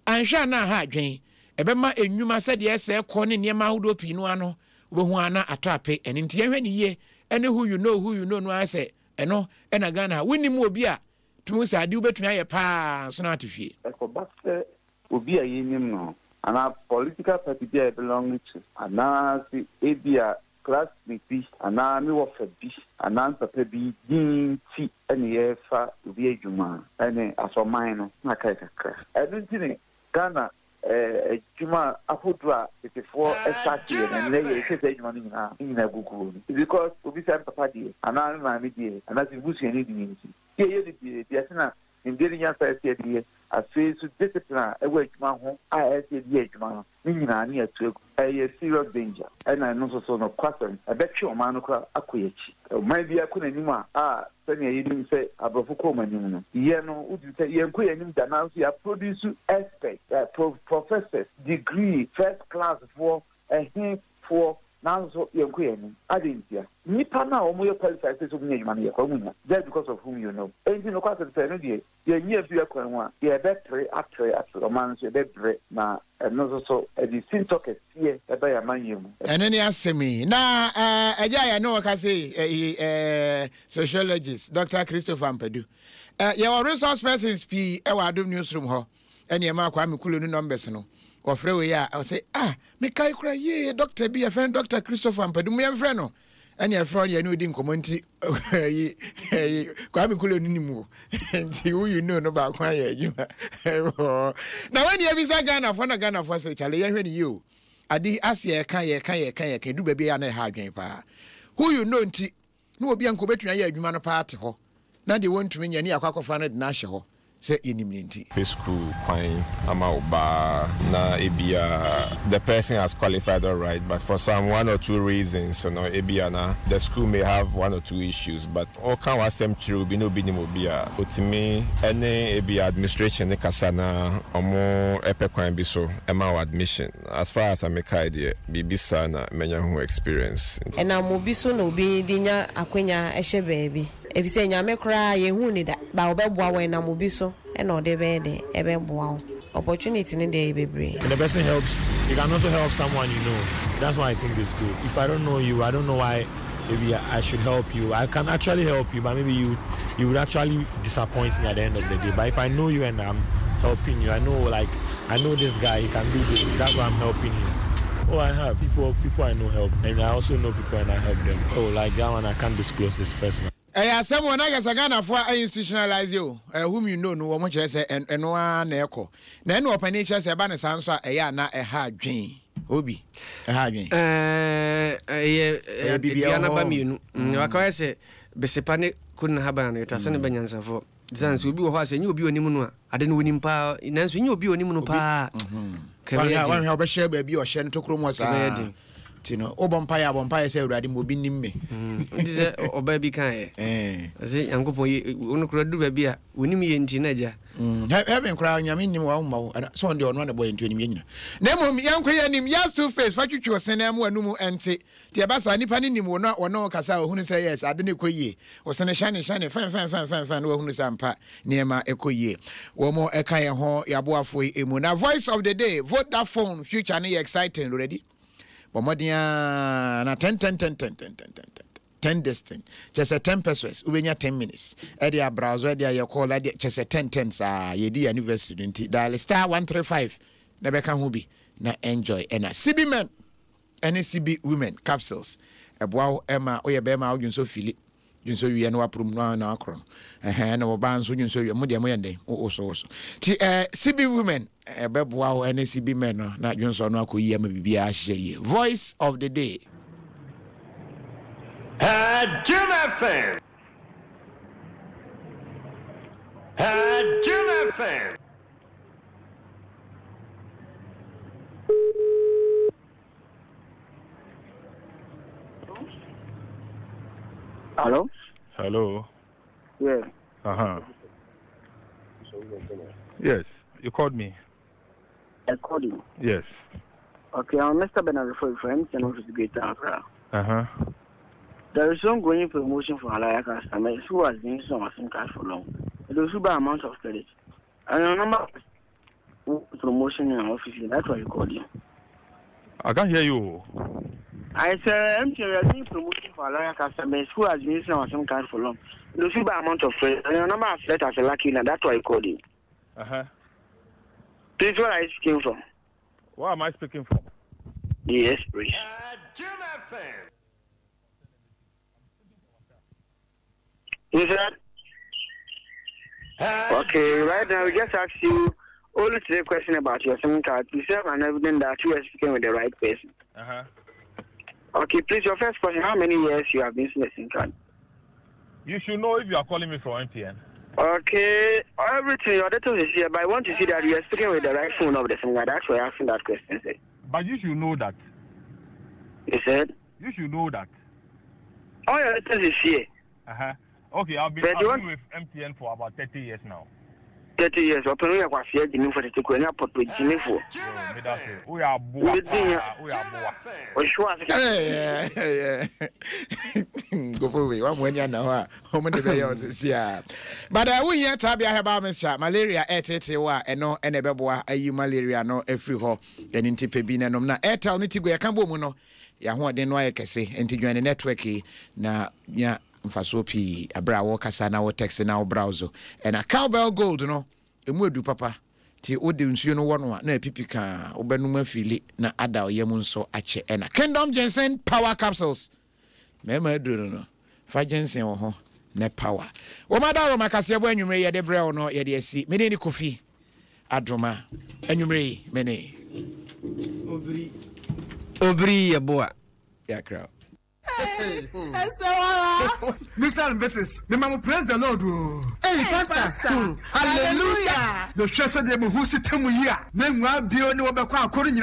anhwa na ha adwen ebema enwuma sɛ de ɛsɛ kɔ ne niema hodo pi no ano wo ana atrape eni ntie hwɛ ne ye ene who you know no asɛ eno ena Ghana wonim obi a tumu sɛ ade wobetumi ayɛ pa so na atefie ekoba sɛ obi a yenim no ana political party be belong to ana si ebia classmate ana me wo fa bi ana papa bi din ti ene ye fa obi adwuma ene asoman no na kai kakra enu ntini Ghana juma ahodra before exactly and they say juma in a Google because obi say papa die ana na me die ana si busu ni di ye di asena in the young side die as face discipline e we juma ho a say die juma ni nyina na atu a serious danger and I know so no question a bet you man ko akoyechi man bia ko nanim a sani yenim say abrofo ko manim no ye no udi say ye ko yenim da na so ya produce expert professors degree first class for for now so ye ko yenim adentia nipa na o mo ye qualified say so me nyuma ye ko munya that because of whom you know and you know kwase say no die ye nyia bi akwan ho a ye betre atre man so ye betre na no so the sintok esie eba ya manyemu ene ne asemi na eja ya no ka say sociologist Dr. Christopher Ampadu your resource persons p e wa adom newsroom ho ene ma kwa mekulo no numbers no ofre we ya say me kai kura ye doctor bi a friend Dr. Christopher Ampadu me friend no ene friend ya no di nkomonti kwa mekulo no nimu nti who you know no ba kwa ya adwuma na when you visa Ghana for say chale ye hwani yo adi asie kan du ba bia na ha adwen pa who you know nti no obi anko betuna ya adwuma no pa ate ho na de wontumi nya ni akwakofa no de na hye ho se yenim nti school kwan ama oba na ebia the person has qualified all right but for some one or two reasons so no ebia na the school may have one or two issues but all can was them true be no binim obia otimi any ebia administration ne kasa na omo epe kwan bi so ema admission as far as I'm idea bibisa na menya ho experience and am obi so no bi dinya akwenya ehye baabi ebise nyame kra ye hu ni da ba obeboa we na mobi so e no de be de ebeboa opportunity ni de bebre and the person helps you can also help someone you know that's why I think it's good if I don't know you I don't know why maybe I should help you I can actually help you but maybe you would actually disappoint me at the end of the day but if I know you and I'm helping you I know this guy he can do this that's why I'm helping him. Oh, I have people I know help and I also know people and I help them. Oh, like that one I can't disclose this person. Someone I guess Ghana for institutionalize you whom you know no much say and one echo na no open nature say ba ne sanso a na e ha dwen obi e ha dwen bibia na ba mienu waka say besepa ne kun ha ba na ta se ne banyansafo zansi obi wo ho ase nyi obi onim no a ade no onim pa nanso nyi obi onim no pa wan ha obe share ba bi o hye ntokro mo sa tino obompa ya say urade mo bi nimme ndise oba bi kan ase yankopon onu kura du ba bi a onim ye ntina ja heaven kura nyame nim wa wo so on de ono na boy ntu anim nyina na mom yankoye nim yes two face fatwitwi osene am anumu ente ti e basa nipa ni nim wono kasa ohunu say yes ade ne koyie osene shane fan wo ohunu sampa niema ekoyie wo mo eka ye ho yaboafo emu na voice of the day Vodafone future ne exciting already Bomodia na 10 distance. Just a 10 pesos. Ubenya 10 minutes. Edia browser edia your call edia just a 10 sa yedi anniversary nti dial star 135 na beka ho bi na enjoy and CB men and CB women capsules. Eboa ema oye be ma odwunso fili. Junso wi na waprum na akron. Na oba nso junso wi mo de mo yende so. Ti CB women ebeboa and CB men na junso no akoyi am bibia ahye. Voice of the day. Jim FM. Jim FM. Hello? Hello. Yeah. Yes, you called me. I called you. Yes. Okay, I'm Mr. Bernard for friends and office greater Accra. There is ongoing promotion for Alaya customers who has been some SIM card for long. It will super amount of credit. And a number of promotion in our office, that's why you called you. I can't hear you. I said, MTN is doing promotion for Alaya customers who has been some SIM card for long. It will super amount of credit. And a number of letters are lucky, and that's why you called you. This is where I speaking from. Where am I speaking from? Yes, please. Jim FM. You said? Okay, right now we just ask you only three questions about your SIM card to serve an evidence that you are speaking with the right person. Okay, please, your first question, how many years you have been using the SIM card? You should know if you are calling me from MTN. Okay, everything, your data is here, but I want to see that you are speaking with the right phone of the SIM card. That's why I'm asking that question. Sir. But you should know that. You said? You should know that. All your data is here. Okay, I've been with MTN for about 30 years now. 30 years. Open we are for the for the Tikwenya port with Jinefo. We are go for we. One when you know how many days yeah. But I win yet have Mr. Malaria wa eno enebeboa ayi malaria no every ho and in tipe na nom na Airtel ni tigo ya kambo mu no ya ho de no ayekese enti dwan network na nya mfaso pi abra wo kasa na wo text na wo browser and a Cowbell Gold no emu edu papa ti odi nsuo no wo no na epipika obenum afili na ada oyem nso ache na Kingdom Ginseng Power Capsules mema edu no fa ginseng wo ho na power wo madaro makase bo anwumre ye de brɛ no ye de asi me ni Kofi Adroma anwumre mene obri ye boa ya crowd. Mr. and Mrs. The man praise the Lord. Hey, Pastor. Hallelujah. The church said, "Who sit him here? Men will be on your back according to